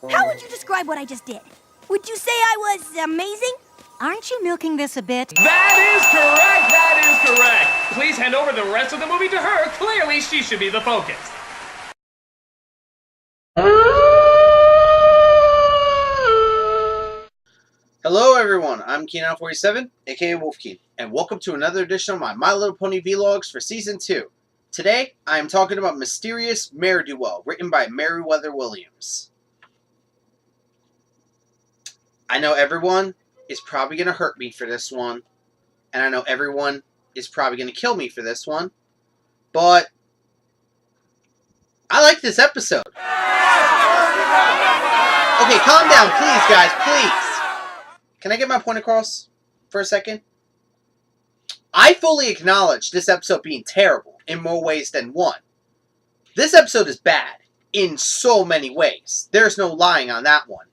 How would you describe what I just did? Would you say I was amazing? Aren't you milking this a bit? That is correct! That is correct! Please hand over the rest of the movie to her. Clearly, she should be the focus. Hello everyone, I'm Keenan47, aka Wolfkeen, and welcome to another edition of my Little Pony Vlogs for Season 2. Today, I am talking about Mysterious Mare Duel, written by Meriwether Williams. I know everyone is probably going to hurt me for this one, and I know everyone is probably going to kill me for this one, but I like this episode. Okay, calm down, please, guys, please. Can I get my point across for a second? I fully acknowledge this episode being terrible in more ways than one. This episode is bad in so many ways. There's no lying on that one.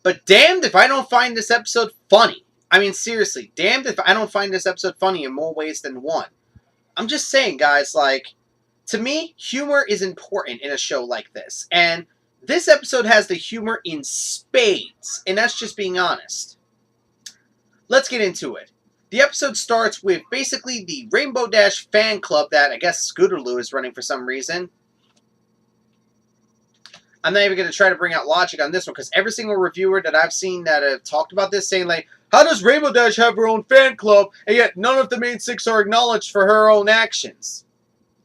But damned if I don't find this episode funny. I mean, seriously, damned if I don't find this episode funny in more ways than one. I'm just saying, guys, like, to me, humor is important in a show like this. And this episode has the humor in spades, and that's just being honest. Let's get into it. The episode starts with basically the Rainbow Dash fan club that I guess Scootaloo is running for some reason. I'm not even going to try to bring out logic on this one, because every single reviewer that I've seen that have talked about this saying, like, how does Rainbow Dash have her own fan club, and yet none of the main six are acknowledged for her own actions?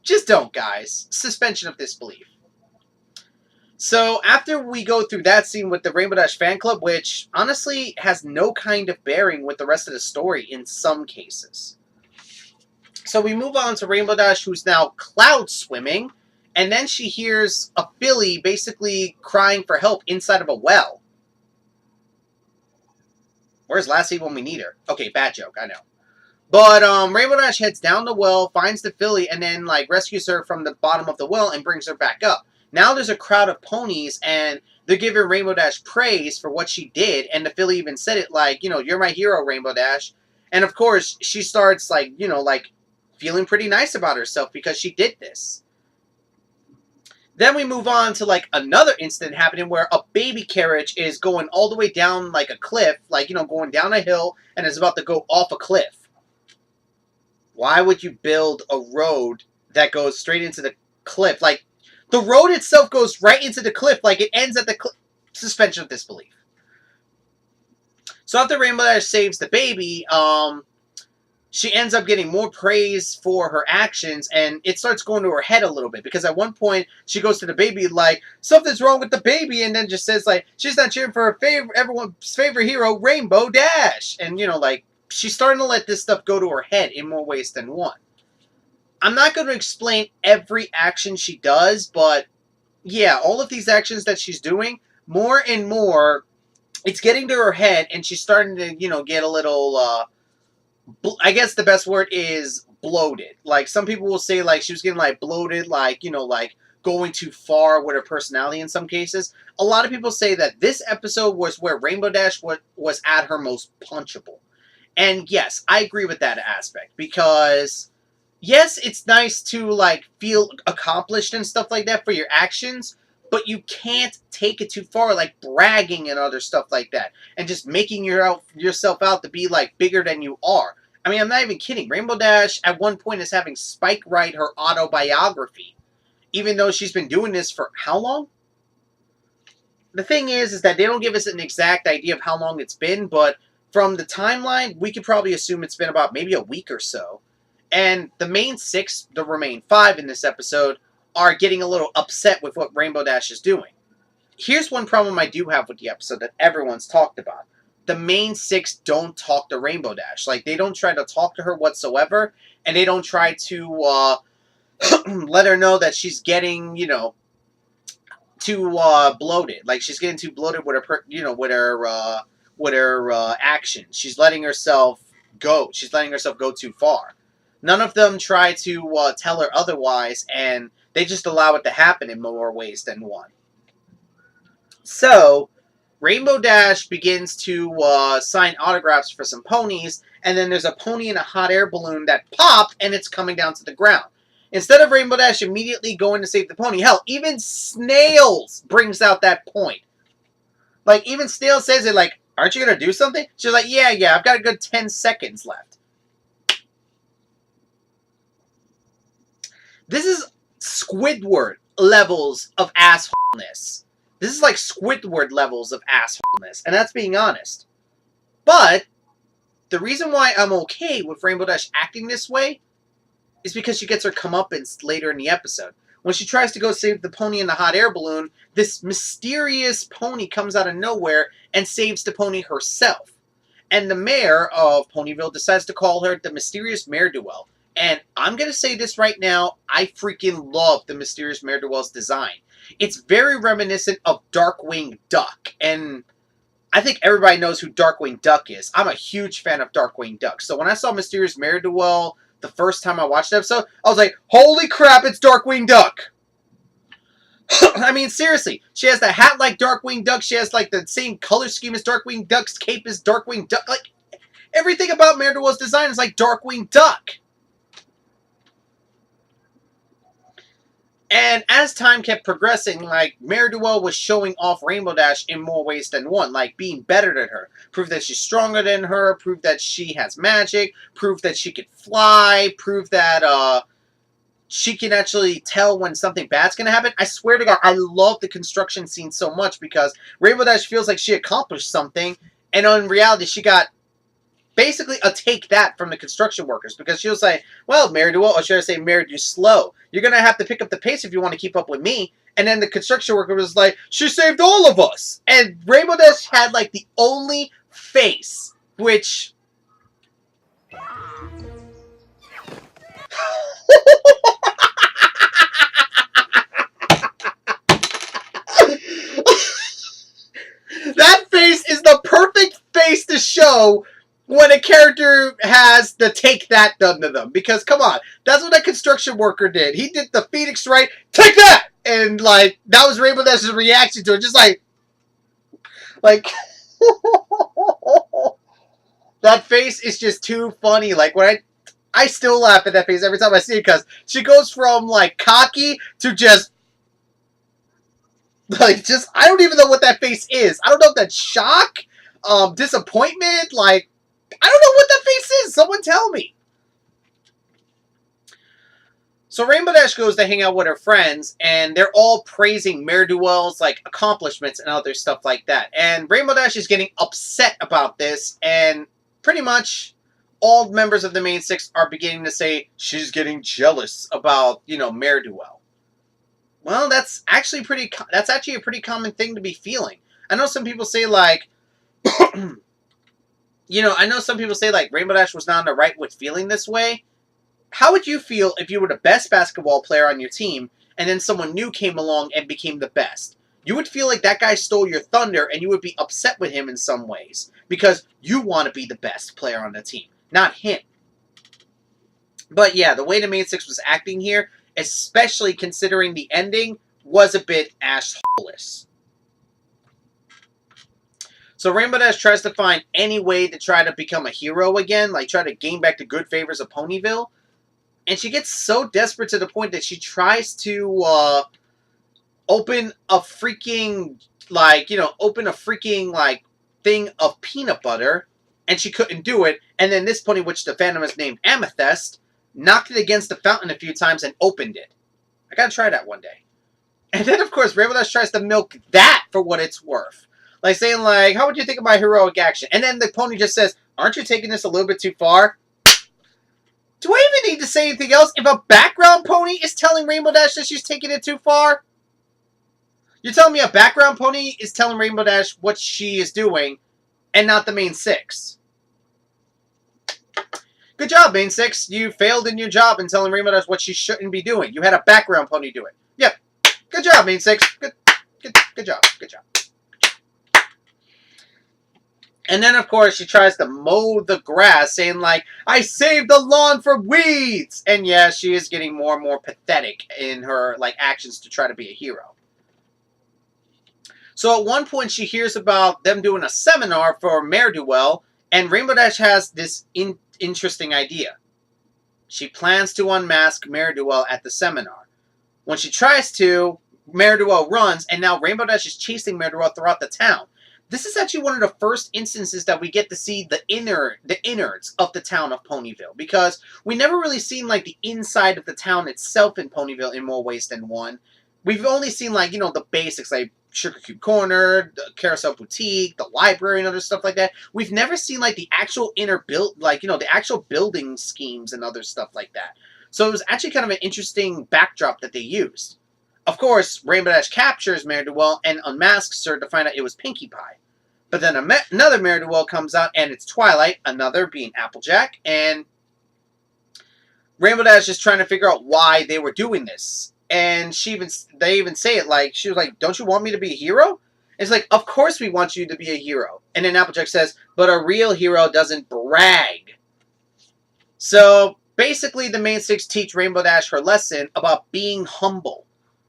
Just don't, guys. Suspension of disbelief. So, after we go through that scene with the Rainbow Dash fan club, which, honestly, has no kind of bearing with the rest of the story in some cases. So, we move on to Rainbow Dash, who's now cloud swimming, and then she hears a filly basically crying for help inside of a well. Where's Lassie when we need her? Okay, bad joke, I know. But, Rainbow Dash heads down the well, finds the filly, and then, like, rescues her from the bottom of the well and brings her back up. Now there's a crowd of ponies, and they're giving Rainbow Dash praise for what she did, and the filly even said it like, you know, you're my hero, Rainbow Dash. And of course, she starts, like, you know, like, feeling pretty nice about herself because she did this. Then we move on to, like, another incident happening where a baby carriage is going all the way down, like, a cliff, like, you know, going down a hill, and is about to go off a cliff. Why would you build a road that goes straight into the cliff? Like, the road itself goes right into the cliff, like it ends at the cliff. Suspension of disbelief. So after Rainbow Dash saves the baby, she ends up getting more praise for her actions, and it starts going to her head a little bit, because at one point, she goes to the baby like, something's wrong with the baby, and then just says, like, she's not cheering for her everyone's favorite hero, Rainbow Dash. And, you know, like, she's starting to let this stuff go to her head in more ways than one. I'm not going to explain every action she does, but yeah, all of these actions that she's doing, more and more, it's getting to her head, and she's starting to, you know, get a little, I guess the best word is bloated. Like, some people will say, like, she was getting, like, bloated, like, you know, like, going too far with her personality in some cases. A lot of people say that this episode was where Rainbow Dash was at her most punchable. And yes, I agree with that aspect, because yes, it's nice to, like, feel accomplished and stuff like that for your actions, but you can't take it too far, like bragging and other stuff like that, and just making yourself out to be, like, bigger than you are. I mean, I'm not even kidding. Rainbow Dash, at one point, is having Spike write her autobiography, even though she's been doing this for how long? The thing is that they don't give us an exact idea of how long it's been, but from the timeline, we could probably assume it's been about maybe a week or so. And the main six, the remaining five in this episode, are getting a little upset with what Rainbow Dash is doing. Here's one problem I do have with the episode that everyone's talked about. The main six don't talk to Rainbow Dash. Like, they don't try to talk to her whatsoever, and they don't try to let her know that she's getting, you know, too bloated. Like, she's getting too bloated with her, you know, with her actions. She's letting herself go. She's letting herself go too far. None of them try to tell her otherwise, and they just allow it to happen in more ways than one. So, Rainbow Dash begins to sign autographs for some ponies, and then there's a pony in a hot air balloon that popped, and it's coming down to the ground. Instead of Rainbow Dash immediately going to save the pony, hell, even Snails brings out that point. Like, even Snails says it, like, aren't you going to do something? She's like, yeah, I've got a good 10 seconds left. This is Squidward levels of assholeness. This is like Squidward levels of assholeness, and that's being honest. But the reason why I'm okay with Rainbow Dash acting this way is because she gets her comeuppance later in the episode. When she tries to go save the pony in the hot air balloon, this mysterious pony comes out of nowhere and saves the pony herself. And the mayor of Ponyville decides to call her the Mysterious Mare-de-Well. And I'm going to say this right now, I freaking love the Mysterious Mare-de-Well's design. It's very reminiscent of Darkwing Duck. And I think everybody knows who Darkwing Duck is. I'm a huge fan of Darkwing Duck. So when I saw Mysterious Mare-de-Well the first time I watched the episode, I was like, holy crap, it's Darkwing Duck! I mean, seriously, she has the hat like Darkwing Duck, she has like the same color scheme as Darkwing Duck's cape is Darkwing Duck, like, everything about Mare-de-Well's design is like Darkwing Duck. And as time kept progressing, like, Mare-de-Well was showing off Rainbow Dash in more ways than one, like being better than her, prove that she's stronger than her, prove that she has magic, prove that she can fly, prove that she can actually tell when something bad's going to happen. I swear to God, I love the construction scene so much because Rainbow Dash feels like she accomplished something, and in reality, she got basically a take that from the construction workers, because she was like, well, Mare-de-Well, or should I say Mare-de-Slow, you're going to have to pick up the pace if you want to keep up with me. And then the construction worker was like, she saved all of us. And Rainbow Dash had like the only face, which... that face is the perfect face to show when a character has the take that done to them. Because, come on, that's what that construction worker did. He did the Phoenix right, take that! And, like, that was Rainbow Dash's reaction to it. Just like that face is just too funny. Like, when I still laugh at that face every time I see it, because she goes from, like, cocky to just, like, just, I don't even know what that face is. I don't know if that's shock, disappointment, like, I don't know what that face is. Someone tell me. So Rainbow Dash goes to hang out with her friends, and they're all praising Mare-de-Well's, like, accomplishments and other stuff like that. And Rainbow Dash is getting upset about this, and pretty much all members of the main six are beginning to say she's getting jealous about, you know, Mare-de-Well. Well, that's actually a pretty common thing to be feeling. I know some people say, like, you know, I know some people say, like, Rainbow Dash was not in the right with feeling this way. How would you feel if you were the best basketball player on your team, and then someone new came along and became the best? You would feel like that guy stole your thunder, and you would be upset with him in some ways, because you want to be the best player on the team, not him. But yeah, the way the main six was acting here, especially considering the ending, was a bit asshole-less. So Rainbow Dash tries to find any way to try to become a hero again, like try to gain back the good favors of Ponyville. And she gets so desperate to the point that she tries to open a freaking, like, you know, like, thing of peanut butter. And she couldn't do it. And then this pony, which the fandom is named Amethyst, knocked it against the fountain a few times and opened it. I gotta try that one day. And then, of course, Rainbow Dash tries to milk that for what it's worth. Like saying, like, how would you think of my heroic action? And then the pony just says, aren't you taking this a little bit too far? Do I even need to say anything else? If a background pony is telling Rainbow Dash that she's taking it too far? You're telling me a background pony is telling Rainbow Dash what she is doing, and not the main six. Good job, main six. You failed in your job in telling Rainbow Dash what she shouldn't be doing. You had a background pony do it. Yep. Good job, main six. Good job. Good job. And then, of course, she tries to mow the grass, saying, like, I saved the lawn from weeds! And yeah, she is getting more and more pathetic in her, like, actions to try to be a hero. So at one point, she hears about them doing a seminar for Mare-de-Well, and Rainbow Dash has this interesting idea. She plans to unmask Mare at the seminar. When she tries to, Mare runs, and now Rainbow Dash is chasing Mare throughout the town. This is actually one of the first instances that we get to see the innards of the town of Ponyville, because we never really seen like the inside of the town itself in Ponyville in more ways than one. We've only seen like, you know, the basics like Sugar Cube Corner, the Carousel Boutique, the library, and other stuff like that. We've never seen like the actual the actual building schemes and other stuff like that. So it was actually kind of an interesting backdrop that they used. Of course, Rainbow Dash captures Mare and unmasks her to find out it was Pinkie Pie. But then another Mare comes out, and it's Twilight, another being Applejack, and Rainbow Dash is trying to figure out why they were doing this. And they even say it like, she was like, don't you want me to be a hero? And it's like, of course we want you to be a hero. And then Applejack says, but a real hero doesn't brag. So basically the main six teach Rainbow Dash her lesson about being humble.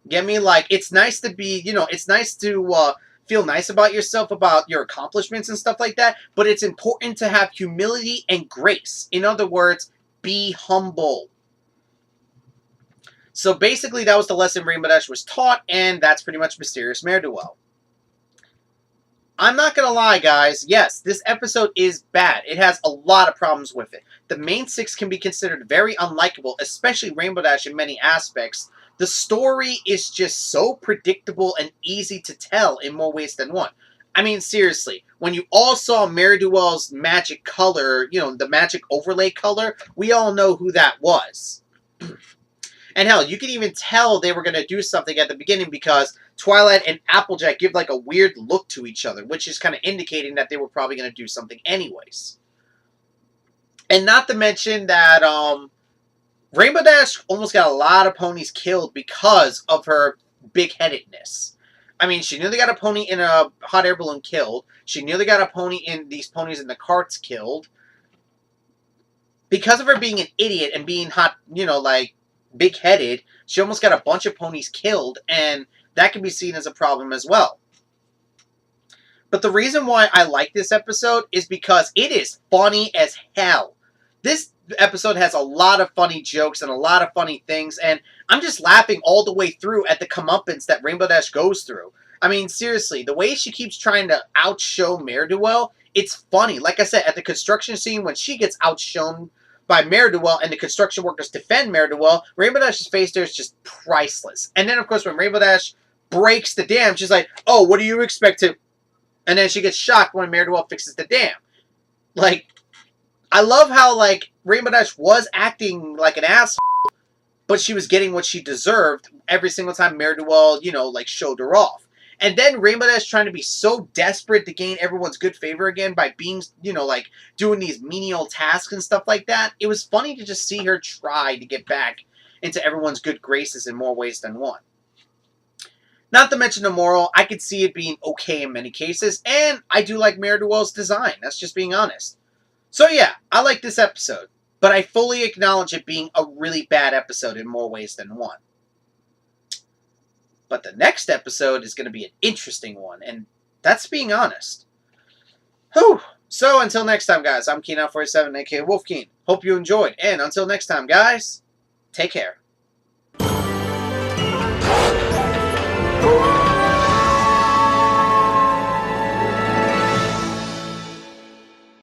Get me? Like, it's nice to be, you know, it's nice to feel nice about yourself, about your accomplishments and stuff like that, but it's important to have humility and grace. In other words, be humble. So basically, that was the lesson Rainbow Dash was taught, and that's pretty much Mysterious Mare. I'm not going to lie, guys. Yes, this episode is bad. It has a lot of problems with it. The main six can be considered very unlikable, especially Rainbow Dash in many aspects. The story is just so predictable and easy to tell in more ways than one. I mean, seriously, when you all saw Mare magic color, you know, the magic overlay color, we all know who that was. And hell, you can even tell they were going to do something at the beginning because Twilight and Applejack give like a weird look to each other, which is kind of indicating that they were probably going to do something anyways. And not to mention that Rainbow Dash almost got a lot of ponies killed because of her big-headedness. I mean, she nearly got a pony in a hot air balloon killed. She nearly got a pony in these ponies in the carts killed. Because of her being an idiot and being hot, you know, like, big-headed, she almost got a bunch of ponies killed, and that can be seen as a problem as well. But the reason why I like this episode is because it is funny as hell. This episode has a lot of funny jokes and a lot of funny things, and I'm just laughing all the way through at the comeuppance that Rainbow Dash goes through. I mean, seriously, the way she keeps trying to outshow Mare it's funny. Like I said, at the construction scene, when she gets outshone by Mare and the construction workers defend Mare Rainbow Dash's face there is just priceless. And then, of course, when Rainbow Dash breaks the dam, she's like, oh, what do you expect to... And then she gets shocked when Mare fixes the dam. Like, I love how, like, Rainbow Dash was acting like an ass, but she was getting what she deserved every single time Mare you know, like, showed her off. And then Rainbow Dash trying to be so desperate to gain everyone's good favor again by being, you know, like, doing these menial tasks and stuff like that. It was funny to just see her try to get back into everyone's good graces in more ways than one. Not to mention the moral, I could see it being okay in many cases, and I do like Mare design. That's just being honest. So yeah, I like this episode, but I fully acknowledge it being a really bad episode in more ways than one. But the next episode is going to be an interesting one, and that's being honest. Whew. So until next time, guys, I'm Keen47, aka Wolfkeen. Hope you enjoyed, and until next time, guys, take care.